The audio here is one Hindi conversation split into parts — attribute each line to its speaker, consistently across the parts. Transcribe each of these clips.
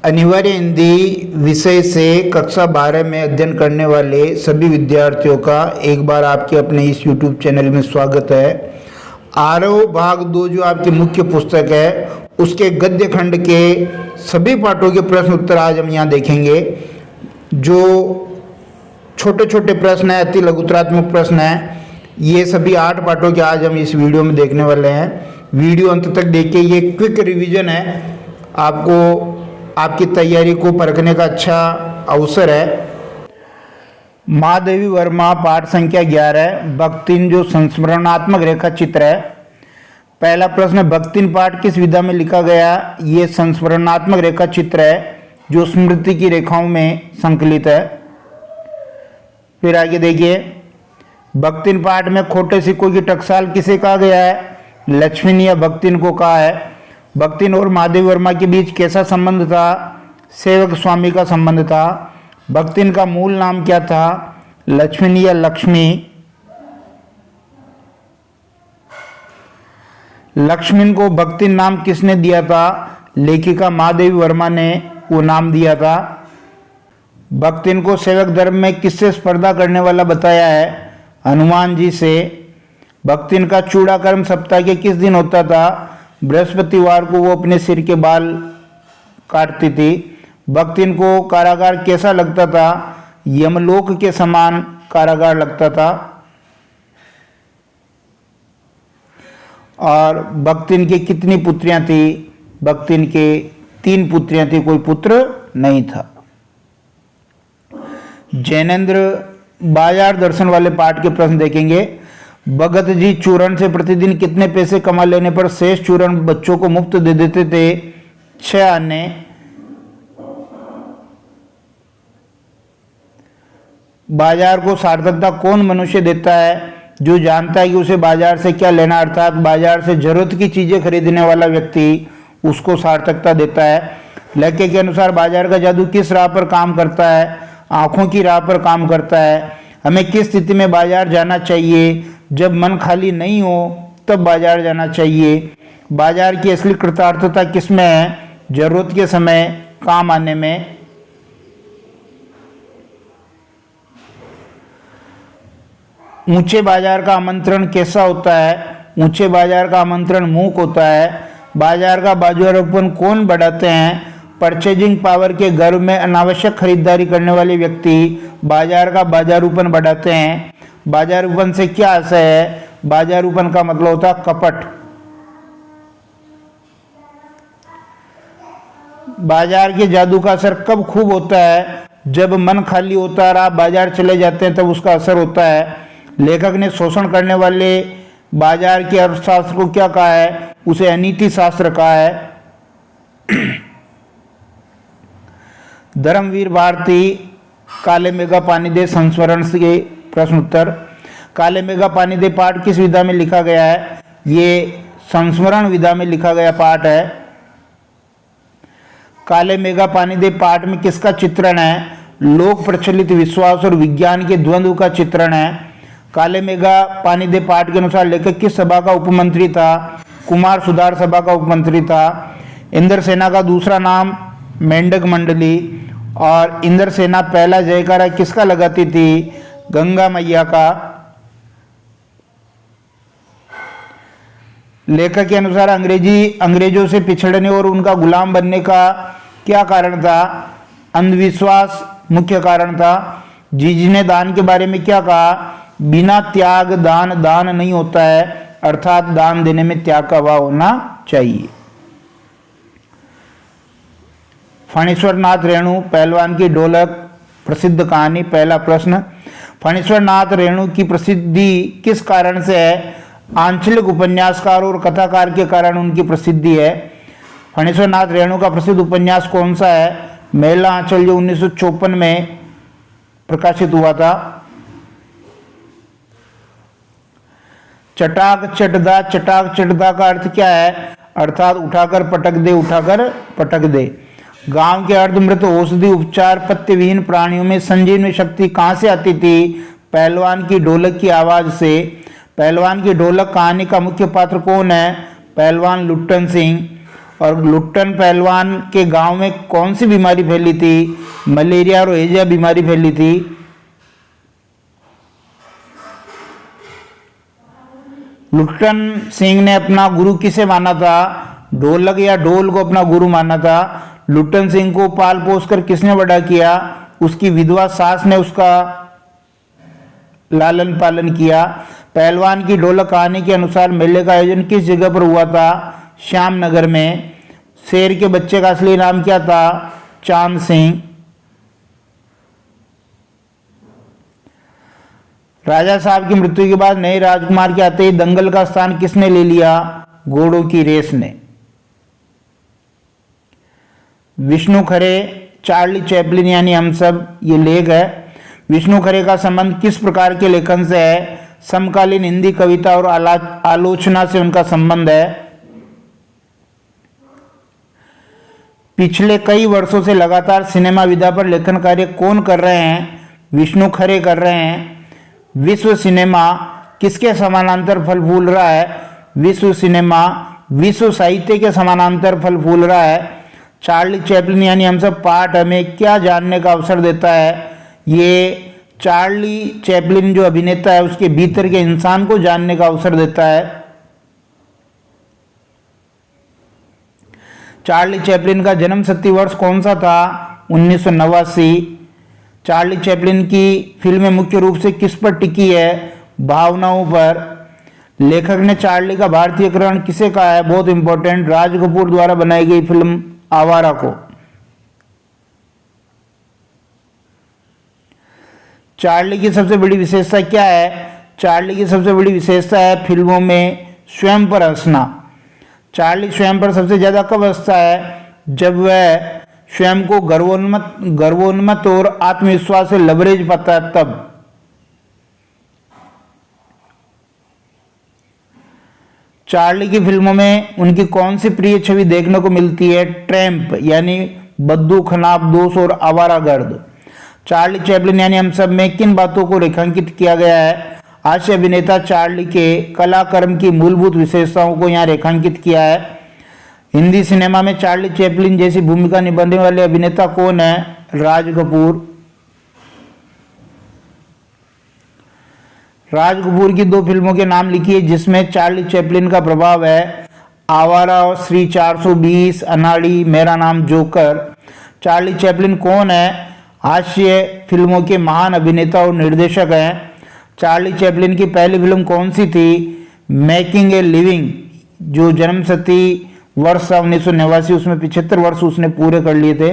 Speaker 1: अनिवार्य हिंदी विषय से कक्षा 12 में अध्ययन करने वाले सभी विद्यार्थियों का एक बार आपके अपने इस YouTube चैनल में स्वागत है। आरव भाग 2 जो आपकी मुख्य पुस्तक है उसके गद्य खंड के सभी पाठों के प्रश्न उत्तर आज हम यहाँ देखेंगे। जो छोटे छोटे प्रश्न हैं, अति लघुतरात्मक प्रश्न हैं, ये सभी 8 पाठों के आज हम इस वीडियो में देखने वाले हैं। वीडियो अंत तक देखिए, ये क्विक रिवीजन है, आपको आपकी तैयारी को परखने का अच्छा अवसर है। महादेवी वर्मा पाठ संख्या 11 भक्तिन जो संस्मरणात्मक रेखा चित्र है। पहला प्रश्न, भक्तिन पाठ किस विधा में लिखा गया? ये संस्मरणात्मक रेखा चित्र है जो स्मृति की रेखाओं में संकलित है। फिर आगे देखिए, भक्तिन पाठ में खोटे सिक्कों की टकसाल किसे कहा गया है? लक्ष्मण या भक्तिन को कहा है। भक्तिन और महादेवी वर्मा के बीच कैसा संबंध था? सेवक स्वामी का संबंध था। भक्तिन का मूल नाम क्या था? लक्ष्मण या लक्ष्मी। लक्ष्मण को भक्तिन नाम किसने दिया था? लेखिका महादेवी वर्मा ने वो नाम दिया था। भक्तिन को सेवक धर्म में किससे स्पर्धा करने वाला बताया है? हनुमान जी से। भक्तिन का चूड़ा कर्म सप्ताह के किस दिन होता था? बृहस्पतिवार को वो अपने सिर के बाल काटती थी। भक्तिन को कारागार कैसा लगता था? यमलोक के समान कारागार लगता था। और भक्तिन की कितनी पुत्रियां थी? भक्तिन के 3 पुत्रियां थी, कोई पुत्र नहीं था। जैनेन्द्र बाजार दर्शन वाले पाठ के प्रश्न देखेंगे। भगत जी चूरण से प्रतिदिन कितने पैसे कमा लेने पर शेष चूरण बच्चों को मुफ्त दे देते थे? 6 आने। बाजार को सार्थकता कौन मनुष्य देता है? जो जानता है कि उसे बाजार से क्या लेना, अर्थात बाजार से जरूरत की चीजें खरीदने वाला व्यक्ति उसको सार्थकता देता है। लेखे के अनुसार बाजार का जादू किस राह पर काम करता है? आंखों की राह पर काम करता है। हमें किस स्थिति में बाजार जाना चाहिए? जब मन खाली नहीं हो तब बाजार जाना चाहिए। बाजार की असली कृतार्थता किसमें है? जरूरत के समय काम आने में। ऊंचे बाजार का आमंत्रण कैसा होता है? ऊंचे बाजार का आमंत्रण मूक होता है। बाजार का बाजारोपन कौन बढ़ाते हैं? परचेजिंग पावर के गर्व में अनावश्यक खरीदारी करने वाले व्यक्ति बाजार का बाजारूपन बढ़ाते हैं। बाजारूपन से क्या आशय है? बाजारूपन का मतलब होता है कपट। बाजार के जादू का असर कब खूब होता है? जब मन खाली होता है और आप बाजार चले जाते हैं तब उसका असर होता है। लेखक ने शोषण करने वाले बाजार के अर्थशास्त्र को क्या कहा है? उसे अनीति शास्त्र कहा है। धर्मवीर भारती काले मेघा पानी दे संस्मरण के प्रश्न उत्तर। काले मेघा पानी दे पाठ किस विधा में लिखा गया है? ये संस्मरण विधा में लिखा गया पाठ है। काले मेघा पानी दे पाठ में किसका चित्रण है? लोक प्रचलित विश्वास और विज्ञान के द्वंद्व का चित्रण है। काले मेघा पानी दे पाठ के अनुसार लेखक किस सभा का उपमंत्री था? कुमार सुधार सभा का उपमंत्री था। इंद्र सेना का दूसरा नाम मेंढक मंडली। और इंद्र सेना पहला जयकारा किसका लगाती थी? गंगा मैया का। लेखक के अनुसार अंग्रेजों से पिछड़ने और उनका गुलाम बनने का क्या कारण था? अंधविश्वास मुख्य कारण था। जीजी ने दान के बारे में क्या कहा? बिना त्याग दान नहीं होता है, अर्थात दान देने में त्याग का भाव होना चाहिए। फणीश्वर नाथ रेणु पहलवान की ढोलक प्रसिद्ध कहानी। पहला प्रश्न, फणीश्वर नाथ रेणु की प्रसिद्धि किस कारण से है? आंचलिक उपन्यासकार और कथाकार के कारण उनकी प्रसिद्धि है। फणीश्वर नाथ रेणु का प्रसिद्ध उपन्यास कौन सा है? मेला आंचल, जो 1954 में प्रकाशित हुआ था। चटाक चटदा का अर्थ क्या है? अर्थात उठाकर पटक दे। गांव के अर्धमृत औषधि उपचार पत्य विहीन प्राणियों में संजीवनी शक्ति कहाँ से आती थी? पहलवान की ढोलक की आवाज से। पहलवान की ढोलक कहानी का मुख्य पात्र कौन है? पहलवान लुट्टन सिंह। और लुट्टन पहलवान के गांव में कौन सी बीमारी फैली थी? मलेरिया और हैजा बीमारी फैली थी। लुट्टन सिंह ने अपना गुरु किसे माना था? ढोलक या ढोल को अपना गुरु माना था। लुट्टन सिंह को पाल पोस कर किसने बड़ा किया? उसकी विधवा सास ने उसका लालन पालन किया। पहलवान की ढोलक कहानी के अनुसार मेले का आयोजन किस जगह पर हुआ था? श्यामनगर में। शेर के बच्चे का असली नाम क्या था? चांद सिंह। राजा साहब की मृत्यु के बाद नए राजकुमार के आते ही दंगल का स्थान किसने ले लिया? घोड़ों की रेस ने। विष्णु खरे, चार्ली चैपलिन यानी हम सब, ये लेख है। विष्णु खरे का संबंध किस प्रकार के लेखन से है? समकालीन हिंदी कविता और आलोचना से उनका संबंध है। पिछले कई वर्षों से लगातार सिनेमा विधा पर लेखन कार्य कौन कर रहे हैं? विष्णु खरे कर रहे हैं। विश्व सिनेमा किसके समानांतर फल फूल रहा है? विश्व सिनेमा विश्व साहित्य के समानांतर फल फूल रहा है। चार्ली चैपलिन यानी हम सब पाठ हमें क्या जानने का अवसर देता है? ये चार्ली चैपलिन जो अभिनेता है उसके भीतर के इंसान को जानने का अवसर देता है। चार्ली चैपलिन का जन्म शती वर्ष कौन सा था? 1989। चार्ली चैपलिन की फिल्में मुख्य रूप से किस पर टिकी है? भावनाओं पर। लेखक ने चार्ली का भारतीयकरण किसे कहा है? बहुत इंपॉर्टेंट, राज कपूर द्वारा बनाई गई फिल्म आवारा को। चार्ली की सबसे बड़ी विशेषता क्या है? चार्ली की सबसे बड़ी विशेषता है फिल्मों में स्वयं पर हंसना। चार्ली स्वयं पर सबसे ज्यादा कब हंसता है? जब वह स्वयं को गर्वोन्मत्त और आत्मविश्वास से लबरेज पाता है तब। चार्ली की फिल्मों में उनकी कौन सी प्रिय छवि देखने को मिलती है? ट्रैम्प यानी बद्दू, खनाब, दोष और आवारागर्द। चार्ली चैपलिन यानी हम सब में किन बातों को रेखांकित किया गया है? हास्य अभिनेता चार्ली के कलाकर्म की मूलभूत विशेषताओं को यहाँ रेखांकित किया है। हिंदी सिनेमा में चार्ली चैपलिन जैसी भूमिका निभाने वाले अभिनेता कौन है? राज कपूर। राज कपूर की 2 फिल्मों के नाम लिखिए जिसमें चार्ली चैपलिन का प्रभाव है। आवारा और श्री 420, अनाड़ी, मेरा नाम जोकर। चार्ली चैपलिन कौन है? हास्य फिल्मों के महान अभिनेता और निर्देशक हैं। चार्ली चैपलिन की पहली फिल्म कौन सी थी? मेकिंग ए लिविंग, जो जन्म शती वर्ष था 1989, उसमें 75 वर्ष उसने पूरे कर लिए थे।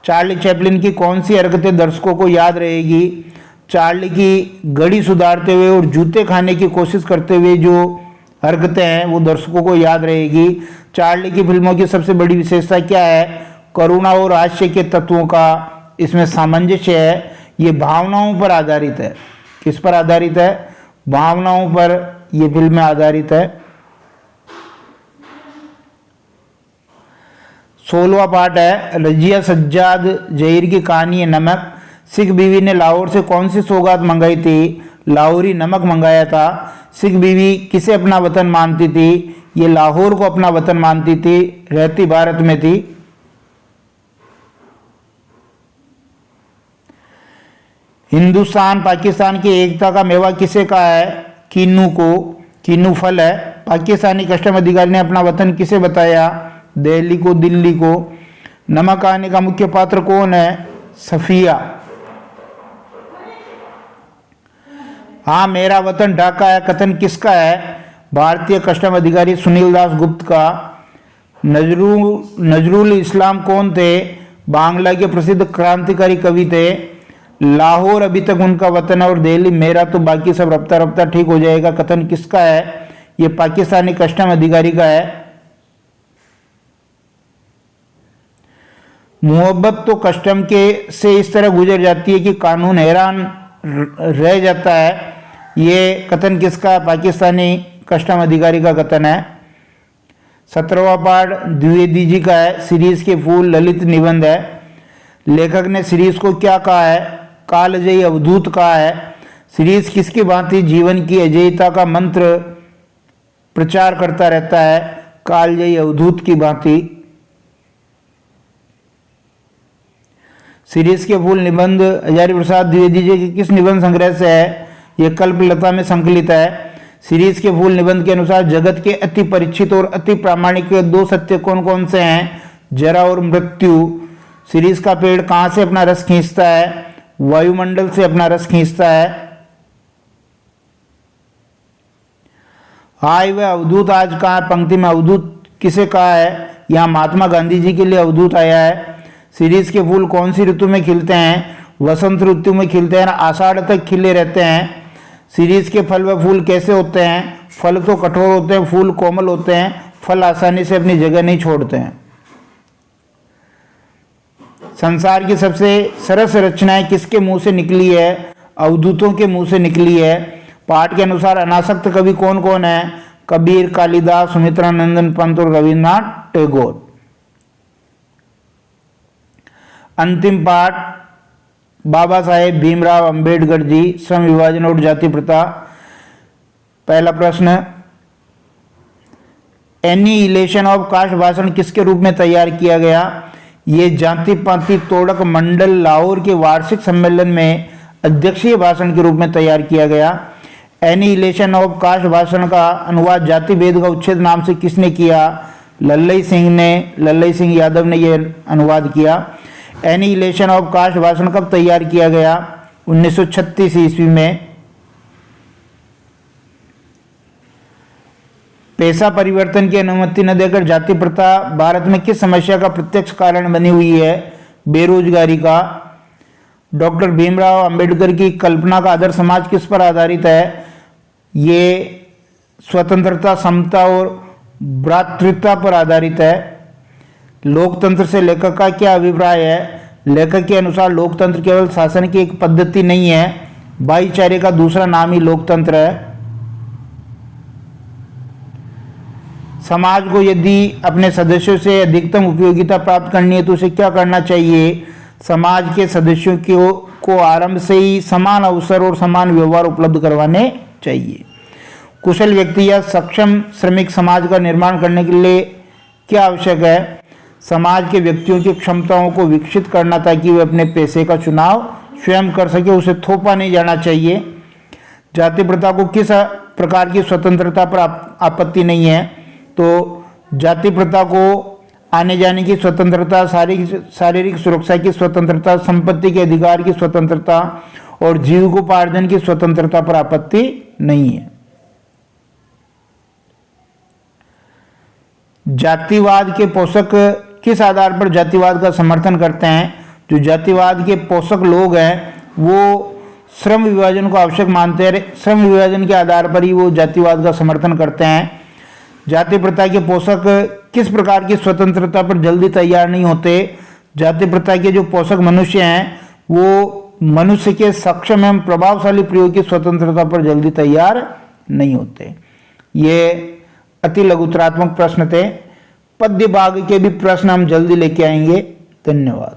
Speaker 1: चार्ली चैपलिन की कौन सी हरकतें दर्शकों को याद रहेगी? चार्ली की घड़ी सुधारते हुए और जूते खाने की कोशिश करते हुए जो हरकतें हैं वो दर्शकों को याद रहेगी। चार्ली की फिल्मों की सबसे बड़ी विशेषता क्या है? करुणा और हास्य के तत्वों का इसमें सामंजस्य है। ये भावनाओं पर आधारित है। किस पर आधारित है? भावनाओं पर ये फिल्में आधारित है। 16वां पार्ट है रजिया सज्जाद जहीर की कहानी है नमक। सिख बीवी ने लाहौर से कौन सी सौगात मंगाई थी? लाहौरी नमक मंगाया था। सिख बीवी किसे अपना वतन मानती थी? ये लाहौर को अपना वतन मानती थी, रहती भारत में थी। हिंदुस्तान पाकिस्तान की एकता का मेवा किसे कहा है? किन्नू को। किन्नू फल है। पाकिस्तानी कस्टम अधिकारी ने अपना वतन किसे बताया? दिल्ली को, दिल्ली को। नमक कहानी का मुख्य पात्र कौन है? सफिया। हाँ मेरा वतन ढाका है कथन किसका है? भारतीय कस्टम अधिकारी सुनील दास गुप्त का। नजरुल इस्लाम कौन थे? बांग्ला के प्रसिद्ध क्रांतिकारी कवि थे। लाहौर अभी तक उनका वतन है और दिल्ली मेरा, तो बाकी सब रफ्ता रफ्ता ठीक हो जाएगा कथन किसका है? ये पाकिस्तानी कस्टम अधिकारी का है। मोहब्बत तो कस्टम के से इस तरह गुजर जाती है कि कानून हैरान रह जाता है। ये कथन किसका? पाकिस्तानी कस्टम अधिकारी का कथन है। 17वां पार्ट द्विवेदी जी का है। सीरीज के फूल ललित निबंध है। लेखक ने सीरीज को क्या कहा है? कालजयी अवधूत कहा है। सीरीज किसकी भांति जीवन की अजेयता का मंत्र प्रचार करता रहता है कालजयी अवधूत की भांति। सीरीज के फूल निबंध हजारी प्रसाद द्विवेदी जी के किस निबंध संग्रह से है? यह कल्पलता में संकलित है। सीरीज के फूल निबंध के अनुसार जगत के अति परीक्षित और अति प्रामाणिक 2 सत्य कौन कौन से हैं? जरा और मृत्यु। सीरीज का पेड़ कहाँ से अपना रस खींचता है? वायुमंडल से अपना रस खींचता है। हाय वह अवधूत आज कहाँ? पंक्ति में अवधूत किसे कहा है? यहाँ महात्मा गांधी जी के लिए अवधूत आया है। सीरीज के फूल कौन सी ऋतु में खिलते हैं? वसंत ऋतु में खिलते हैं, आषाढ़ तक खिले रहते हैं। सीरीज के फल व फूल कैसे होते हैं? फल तो कठोर होते हैं, फूल कोमल होते हैं, फल आसानी से अपनी जगह नहीं छोड़ते हैं। संसार की सबसे सरस रचनाएं किसके मुंह से निकली है? अवधूतों के मुंह से निकली है। पाठ के अनुसार अनासक्त कवि कौन कौन है? कबीर, कालिदास, सुमित्रा नंदन पंत और रविन्द्रनाथ टैगोर। अंतिम पाठ बाबा साहेब भीमराव अंबेडकर जी, श्रम विभाजन और जाति प्रथा। पहला प्रश्न, एनिहिलेशन ऑफ कास्ट भाषण किसके रूप में तैयार किया गया? ये जाति पाति तोड़क मंडल लाहौर के वार्षिक सम्मेलन में अध्यक्षीय भाषण के रूप में तैयार किया गया। एनिहिलेशन ऑफ कास्ट भाषण का अनुवाद जाति भेद का उच्छेद नाम से किसने किया? लल्लई सिंह यादव ने यह अनुवाद किया। एनिहिलेशन ऑफ कास्ट भाषण कब तैयार किया गया? 1936 ईस्वी में। पेशा परिवर्तन की अनुमति न देकर जाति प्रथा भारत में किस समस्या का प्रत्यक्ष कारण बनी हुई है? बेरोजगारी का। डॉक्टर भीमराव अंबेडकर की कल्पना का आदर्श समाज किस पर आधारित है? ये स्वतंत्रता, समता और भ्रातृत्व पर आधारित है। लोकतंत्र से लेखक का क्या अभिप्राय है? लेखक के अनुसार लोकतंत्र केवल शासन की एक पद्धति नहीं है, भाईचारे का दूसरा नाम ही लोकतंत्र है। समाज को यदि अपने सदस्यों से अधिकतम उपयोगिता प्राप्त करनी है तो उसे क्या करना चाहिए? समाज के सदस्यों को आरंभ से ही समान अवसर और समान व्यवहार उपलब्ध करवाने चाहिए। कुशल व्यक्ति या सक्षम श्रमिक समाज का निर्माण करने के लिए क्या आवश्यक है? समाज के व्यक्तियों की क्षमताओं को विकसित करना ताकि वे अपने पेशे का चुनाव स्वयं कर सके, उसे थोपा नहीं जाना चाहिए। जाति प्रथा को किस प्रकार की स्वतंत्रता पर आपत्ति नहीं है? तो जाति प्रथा को आने जाने की स्वतंत्रता, शारीरिक सुरक्षा की स्वतंत्रता, संपत्ति के अधिकार की स्वतंत्रता और जीविकोपार्जन की स्वतंत्रता पर आपत्ति नहीं है। जातिवाद के पोषक किस आधार पर जातिवाद का समर्थन करते हैं? जो जातिवाद के पोषक लोग हैं वो श्रम विभाजन को आवश्यक मानते हैं, श्रम विभाजन के आधार पर ही वो जातिवाद का समर्थन करते हैं। जाति प्रथा के पोषक किस प्रकार की स्वतंत्रता पर जल्दी तैयार नहीं होते? जाति प्रथा के जो पोषक मनुष्य हैं वो मनुष्य के सक्षम एवं प्रभावशाली प्रयोग की स्वतंत्रता पर जल्दी तैयार नहीं होते। ये अति लघुतरात्मक प्रश्न थे। पद्य भाग के भी प्रश्न हम जल्दी लेके आएंगे। धन्यवाद।